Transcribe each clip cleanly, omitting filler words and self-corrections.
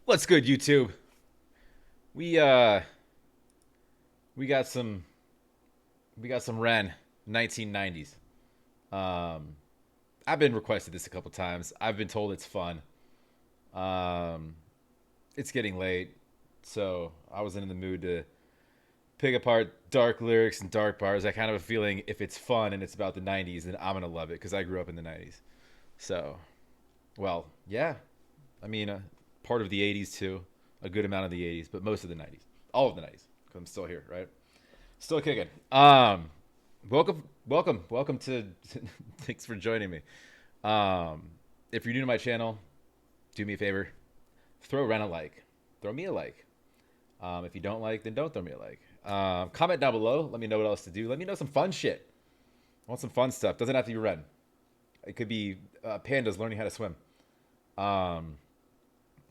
What's good, YouTube? We uh we got some Ren 1990s. Um I've been requested this a couple times. I've been told it's fun. Um it's getting late, so I wasn't in the mood to pick apart dark lyrics and dark bars. I kind of have a feeling if it's fun and it's about the 90s, then I'm gonna love it because I grew up in the 90s. So, well, yeah. I mean, part of the 80s too, a good amount of the 80s, but most of the 90s, all of the 90s, because I'm still here, right? Still kicking. Welcome to. Thanks for joining me. If you're new to my channel, do me a favor, throw Ren a like, throw me a like. If you don't like, then don't throw me a like. Comment down below. Let me know what else to do. Let me know some fun shit. I want some fun stuff. Doesn't have to be Ren. It could be pandas learning how to swim.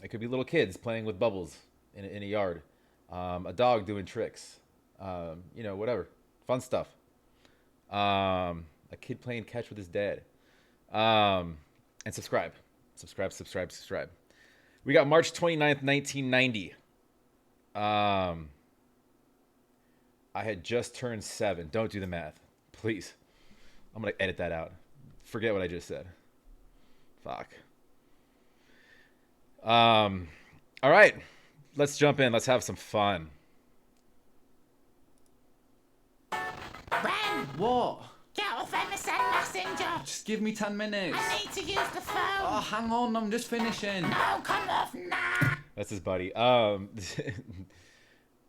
It could be little kids playing with bubbles in a yard. A dog doing tricks. Whatever. Fun stuff. A kid playing catch with his dad. And subscribe. Subscribe. We got March 29th, 1990. I had just turned 7. Don't do the math. Please. I'm going to edit that out. Forget what I just said. Fuck. All right. Let's jump in. Let's have some fun. Ren! What? Get off Emerson Messenger! Just give me 10 minutes. I need to use the phone! Oh, hang on, I'm just finishing. No, come off now! That's his buddy.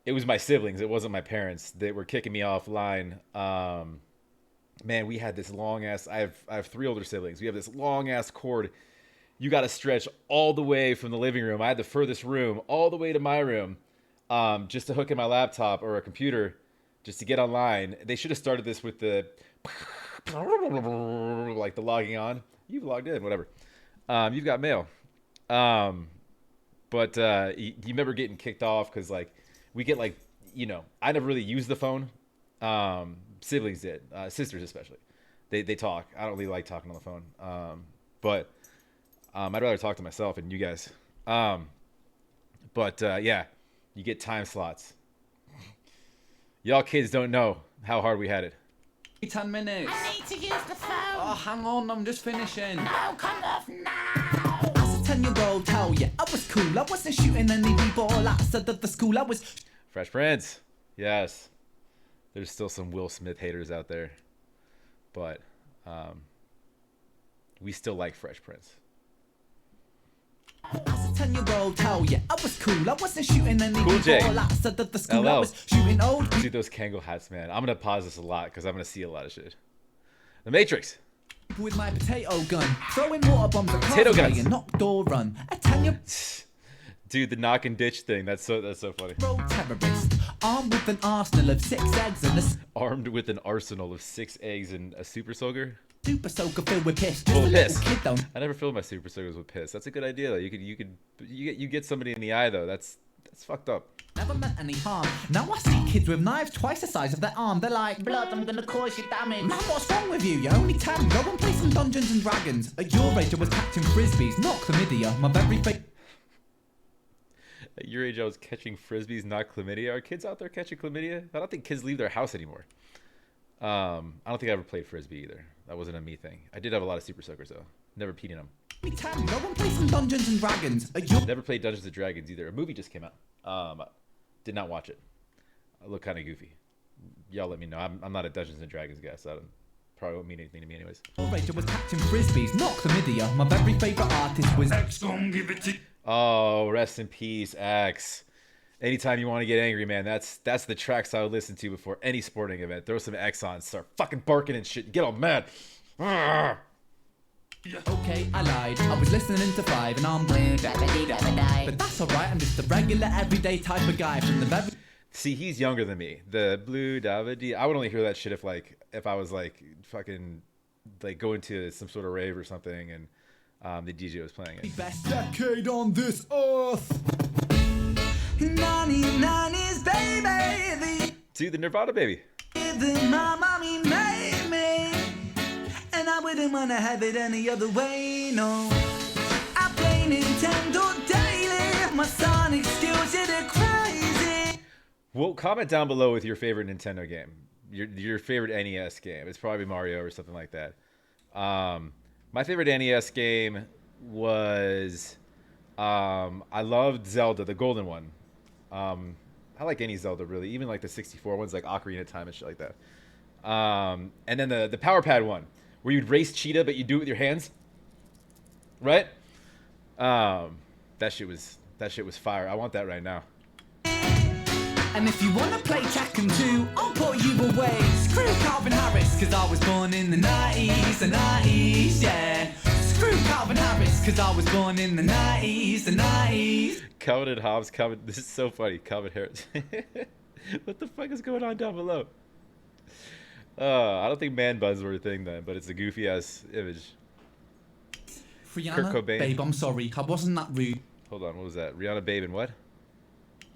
It was my siblings. It wasn't my parents. They were kicking me offline. Man, we had this long ass. I have 3 older siblings. We have this long ass cord. You got to stretch all the way from the living room. I had the furthest room all the way to my room, just to hook in my laptop or a computer, just to get online. They should have started this with the like the logging on. You've logged in, whatever. You've got mail. But you remember getting kicked off because like we get like I never really used the phone. Siblings did, sisters especially. They talk. I don't really like talking on the phone. But I'd rather talk to myself and you guys. Yeah, you get time slots. Y'all kids don't know how hard we had it. 10 minutes. I need to use the phone! Oh, hang on, I'm just finishing. No, come off now! As a 10-year-old, tell ya, I was cool. I wasn't shooting any b-ball outside of the school. I was. Fresh Prince. Yes. There's still some Will Smith haters out there. But we still like Fresh Prince. As a 10-year-old, tell ya, I was cool. I wasn't shooting any Cool J. b-ball outside of the school. I LL. was shooting old. Dude, those Kangol hats, man. I'm going to pause this a lot because I'm going to see a lot of shit. The Matrix. With my potato gun, throwing water bombs at Potato cars away guns. and knock door run. A 10-year-old Dude, the knock and ditch thing. That's so funny. terrorist, armed with an arsenal of 6 eggs and a Armed with an arsenal of 6 eggs and a super soaker. super soaker filled with piss. Just Full a of little piss. kid though. I never filled my super soakers with piss. That's a good idea though. You get somebody in the eye though. That's fucked up. Never meant any harm. Now I see kids with knives twice the size of their arm. They're like, blood, I'm gonna cause you damage. Man, what's wrong with you? You're only 10. Go and play some Dungeons and Dragons. At your age, I was catching frisbees, not chlamydia. My very favorite. At your age, I was catching frisbees, not chlamydia. Are kids out there catching chlamydia? I don't think kids leave their house anymore. I don't think I ever played frisbee either. That wasn't a me thing. I did have a lot of super soakers though. Never peed in them. 10. Go and play some Dungeons and Dragons. At your Never played Dungeons and Dragons either. A movie just came out. Did not watch it. I look kind of goofy. Y'all let me know. I'm not a Dungeons and Dragons guy, so I probably won't mean anything to me anyways. age, I was catching frisbees, not chlamydia. My very favorite artist was. Oh, rest in peace, X. Anytime you want to get angry, man, that's the tracks I would listen to before any sporting event. Throw some X on, start fucking barking and shit. Get all mad. Arrgh. Okay, I lied. I was listening to 5 and I'm blue. But that's alright, I'm just a regular, everyday type of guy from the very. See, he's younger than me. The blue Davide. I would only hear that shit if I was like fucking like going to some sort of rave or something and the DJ was playing it. Best decade on this earth. 1990's, baby. Dude, the Nirvana baby. The my mommy made me. And I wouldn't wanna have it any other way, no. I play Nintendo daily. My Well, comment down below with your favorite Nintendo game. Your favorite NES game. It's probably Mario or something like that. My favorite NES game was I loved Zelda, the golden one. I like any Zelda really, even like the 64 ones, like Ocarina of Time and shit like that. And then the Power Pad one, where you'd race Cheetah, but you do it with your hands, right? That shit was fire. I want that right now. And if you wanna play Tekken 2, I'll put you away. Screw Calvin Harris, cause I was born in the 90s, the 90s, yeah. Screw Calvin Harris, cause I was born in the 90s, the 90s. Calvin and Hobbes, this is so funny. Calvin Harris. What the fuck is going on down below? I don't think man buns were a thing then, but it's a goofy ass image. Rihanna, Kurt Cobain. babe, I'm sorry, I wasn't that rude. Hold on, what was that? Rihanna, babe, and what?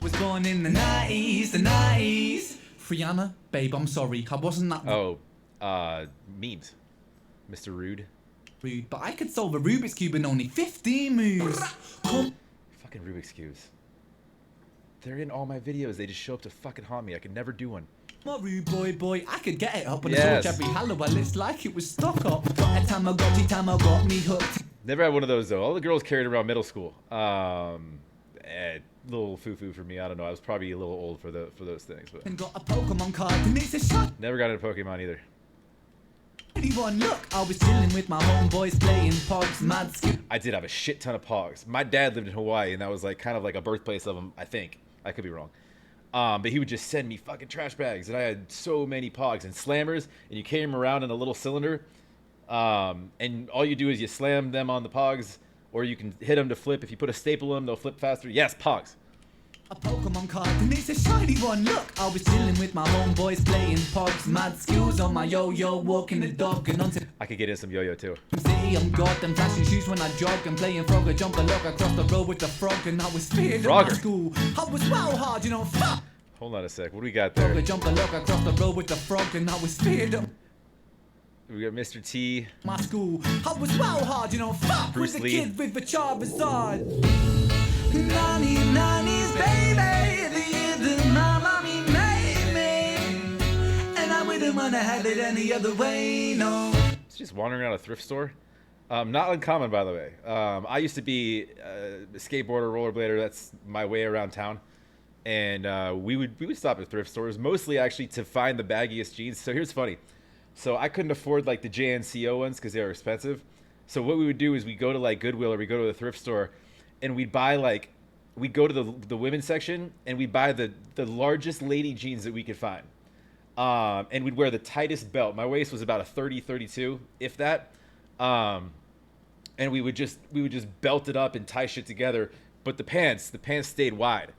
Was born in the 90s, the 90s. Rihanna, babe, I'm sorry, I wasn't that Memes. Mr. Rude. rude, but I could solve a Rubik's Cube in only 15 moves. Come Fucking Rubik's Cubes. They're in all my videos. They just show up to fucking haunt me. I could never do one. on, rude boy, I could get it up on Yes. a torch every Halloween. It's like it was stuck up. Got a Tamagotchi got me hooked. Never had one of those though. All the girls carried around middle school. Little foo-foo for me. I don't know. I was probably a little old for those things, but And got a Pokemon card and it's a shot. never got into Pokemon either. Anyone look, I was chilling with my homeboys playing Pogs, mad skip. I did have a shit ton of Pogs. My dad lived in Hawaii, and that was like kind of like a birthplace of him. I think I could be wrong, but he would just send me fucking trash bags, and I had so many Pogs and Slammers, and you carry them around in a little cylinder, and all you do is you slam them on the Pogs, or you can hit them to flip. If you put a staple in them, they'll flip faster. Yes, Pogs. A Pokemon card and it's a shiny one. Look, I was chilling with my homeboys playing Pogs, mad skills on my yo-yo, walking the dog and onto I could get in some yo-yo too. city. I'm god, them flashing shoes when I jog and playing Frogger, jump a log across the road with the frog, and I was feared at my Frogger. school. I was well hard, you know, fuck. Hold on a sec. What do we got there? Frogger, jump a log across the road with the frog, and I was feared at We got Mr. T. my school. I was well hard, you know, fuck. Bruce with the Lee. kid with the Charizard. 1990's, baby, the year that my mommy made me, and I wouldn't wanna have it any other way, no. It's just wandering around a thrift store. Not uncommon, by the way. I used to be a skateboarder, rollerblader. That's my way around town, and we would stop at thrift stores, mostly actually to find the baggiest jeans. So here's funny. So I couldn't afford like the JNCO ones because they were expensive. So what we would do is we go to like Goodwill or we go to the thrift store, and we'd buy like we'd go to the women's section and we'd buy the largest lady jeans that we could find. And we'd wear the tightest belt. My waist was about a 30, 32, if that. And we would just belt it up and tie shit together. But the pants stayed wide.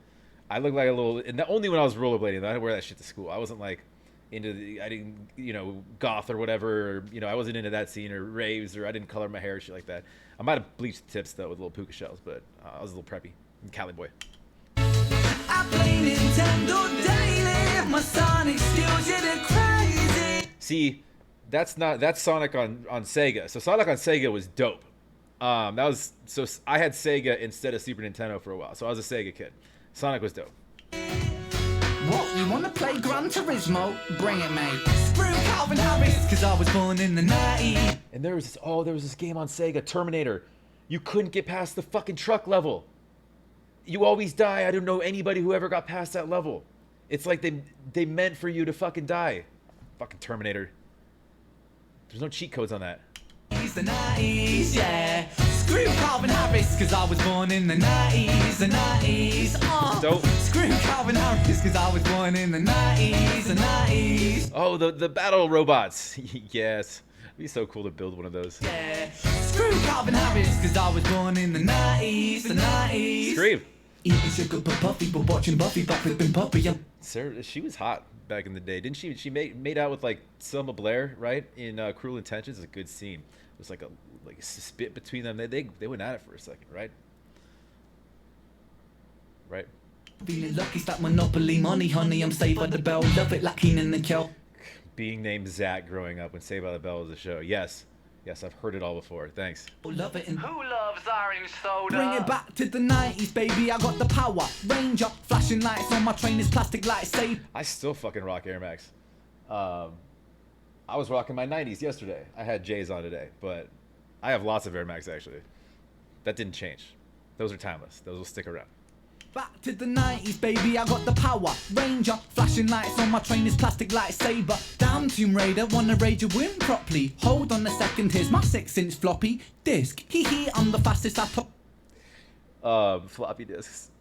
I looked like a little, and only when I was rollerblading, I didn't wear that shit to school. I wasn't like I didn't, goth or whatever, or, I wasn't into that scene or raves, or I didn't color my hair or shit like that. I might have bleached the tips though with little puka shells, but I was a little preppy. I'm Cali boy. I play Nintendo daily, my Sonic skills, yeah, they're crazy. See, that's Sonic on Sega. So Sonic on Sega was dope. I had Sega instead of Super Nintendo for a while. So I was a Sega kid. Sonic was dope. What, you wanna play Gran Turismo? Bring it, mate. Screw Calvin Harris, cause I was born in the 90s. And there was this game on Sega, Terminator. You couldn't get past the fucking truck level. You always die. I don't know anybody who ever got past that level. It's like they meant for you to fucking die. Fucking Terminator. There's no cheat codes on that. The 90s, yeah. Screw Calvin Harris, cause I was born in the 90s, the 90s. Oh. Dope. Screw Calvin Harris, cause I was born in the 90s, the 90s. Oh, the battle robots. Yes. It'd be so cool to build one of those. Yeah. Screw Calvin Harris, cause I was born in the 90s, the 90s. Scream. Eating sugar but puffy, but watching Buffy, but flipping puppy. Sarah, she was hot back in the day, didn't she? She made out with like Selma Blair, right? In Cruel Intentions. It's a good scene. It was like a spit between them. They went at it for a second, right? Right. Feeling lucky, stack Monopoly money, honey. I'm saved by the bell. Love it like Keenan and Kel. Being named Zach growing up when Saved by the Bell was a show. Yes, I've heard it all before. Thanks. Love it and Who loves our orange soda. Bring it back to the 90s, baby. I got the power. Ranger, flashing lights on my trainers, plastic lightsaber. I still fucking rock Air Max. I was rocking my 90s yesterday. I had J's on today, but I have lots of Air Max actually. That didn't change. Those are timeless. Those will stick around. Back to the 90s, baby, I got the power. Ranger, flashing lights on my trainers, plastic lightsaber. Damn, Tomb Raider, wanna raid your win properly. Hold on a second, here's my 6-inch floppy disk. Hee hee, I'm the fastest laptop. Floppy disks.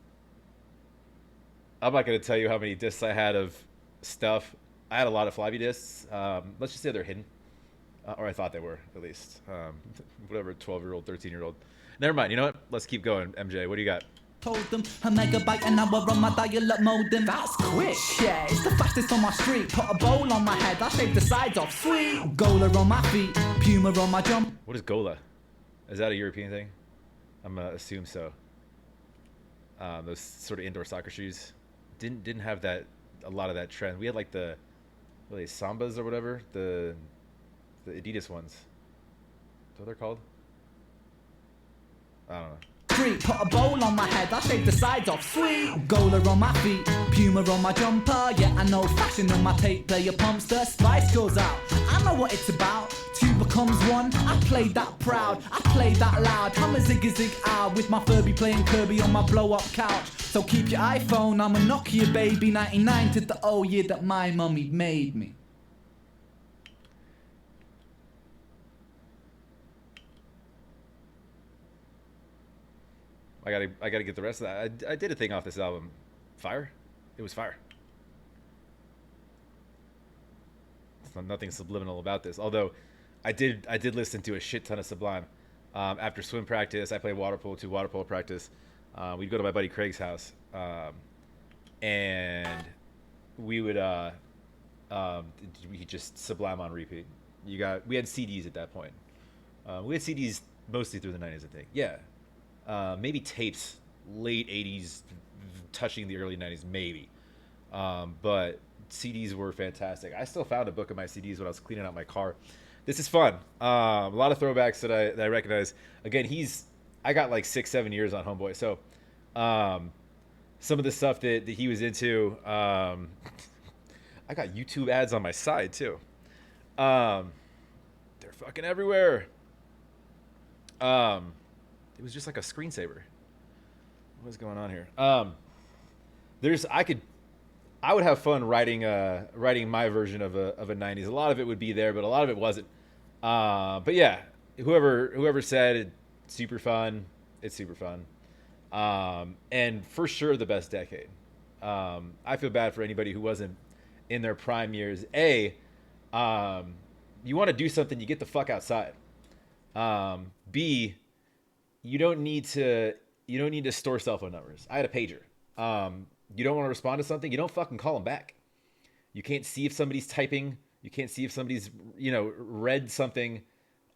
I'm not gonna tell you how many discs I had of stuff. I had a lot of floppy disks. Let's just say they're hidden, or I thought they were at least. Whatever, 12-year-old, 13-year-old. Never mind. You know what? Let's keep going. MJ, what do you got? Told them a megabyte an hour on my dial-up modem. That's quick. Yeah, it's the fastest on my street. Put a bowl on my head, I shave the sides off. Sweet. Gola on my feet, Puma on my jump. What is Gola? Is that a European thing? I'm gonna assume so. Those sort of indoor soccer shoes didn't have that a lot of that trend. We had like the what are they, Sambas or whatever, the Adidas ones. Is that what they're called? I don't know. Put a bowl on my head, I shave the sides off. Sweet. Gola on my feet, Puma on my jumper. Yeah, I know fashion on my tape player pumps. The spice goes out. I know what it's about. Two becomes one. I play that proud. I play that loud. I'm a zig ah with my Furby playing Kirby on my blow up couch. So keep your iPhone. I'm a Nokia baby. 99 to the old year that my mummy made me. I gotta get the rest of that. I did a thing off this album. Fire? It was fire. It's not, nothing subliminal about this. Although I did listen to a shit ton of Sublime. After swim practice, I played water polo to water polo practice. We'd go to my buddy Craig's house. And we would we just Sublime on repeat. We had CDs at that point. We had CDs mostly through the 90s, I think. Yeah. Maybe tapes, late 80s, touching the early 90s, maybe. But CDs were fantastic. I still found a book of my CDs when I was cleaning out my car. This is fun. A lot of throwbacks that I recognize. Again, I got like 6-7 years on Homeboy. So some of the stuff that he was into, I got YouTube ads on my side too. They're fucking everywhere. It was just like a screensaver. What's going on here? I would have fun writing my version of a 90s. A lot of it would be there, but a lot of it wasn't. But yeah, whoever said it's super fun, it's super fun. And for sure the best decade. I feel bad for anybody who wasn't in their prime years. You want to do something, you get the fuck outside. B, you don't need to store cell phone numbers. I had a pager. You don't want to respond to something, you don't fucking call them back. You can't see if somebody's typing. You can't see if somebody's read something.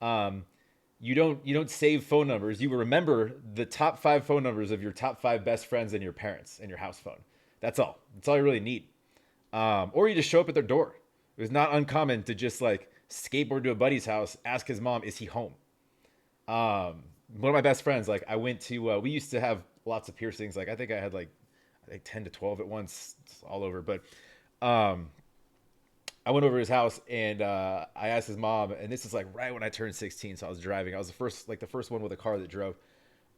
You don't save phone numbers. You remember the top 5 phone numbers of your top 5 best friends and your parents and your house phone. That's all. That's all you really need. Or you just show up at their door. It was not uncommon to just like skateboard to a buddy's house, ask his mom, is he home? One of my best friends, like I went to, we used to have lots of piercings. Like I think I had like 10 to 12 at once, all over. But I went over to his house and I asked his mom, and this is like right when I turned 16. So I was driving. I was the first one with a car that drove,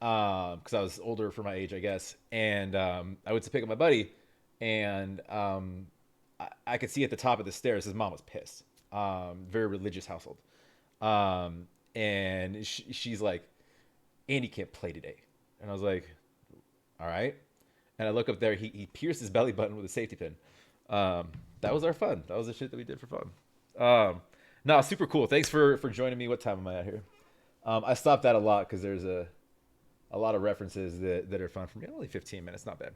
because I was older for my age, I guess. And I went to pick up my buddy, and I could see at the top of the stairs his mom was pissed. Very religious household. And she's like, Andy can't play today. And I was like, all right. And I look up there, he pierced his belly button with a safety pin. That was our fun. That was the shit that we did for fun. No, super cool. Thanks for joining me. What time am I at here? I stopped that a lot because there's a lot of references that are fun for me. Only 15 minutes, not bad.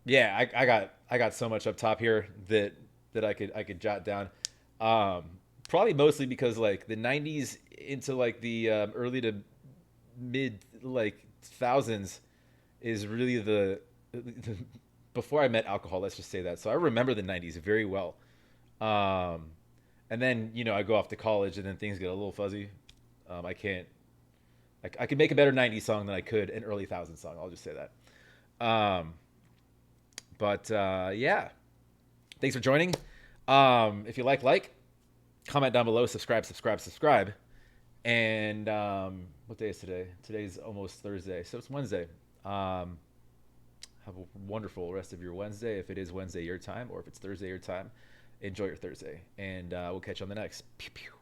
Yeah, I got so much up top here that I could jot down. Probably mostly because like the 90s into like the early to mid like thousands is really the before I met alcohol, let's just say that. So I remember the 90s very well. And then, I go off to college and then things get a little fuzzy. I can't. I could make a better '90s song than I could an early '1000s song. I'll just say that. Yeah, thanks for joining. If you like, comment down below, subscribe. And what day is today? Today's almost Thursday, so it's Wednesday. Have a wonderful rest of your Wednesday. If it is Wednesday your time, or if it's Thursday your time, enjoy your Thursday. And we'll catch you on the next. Pew, pew.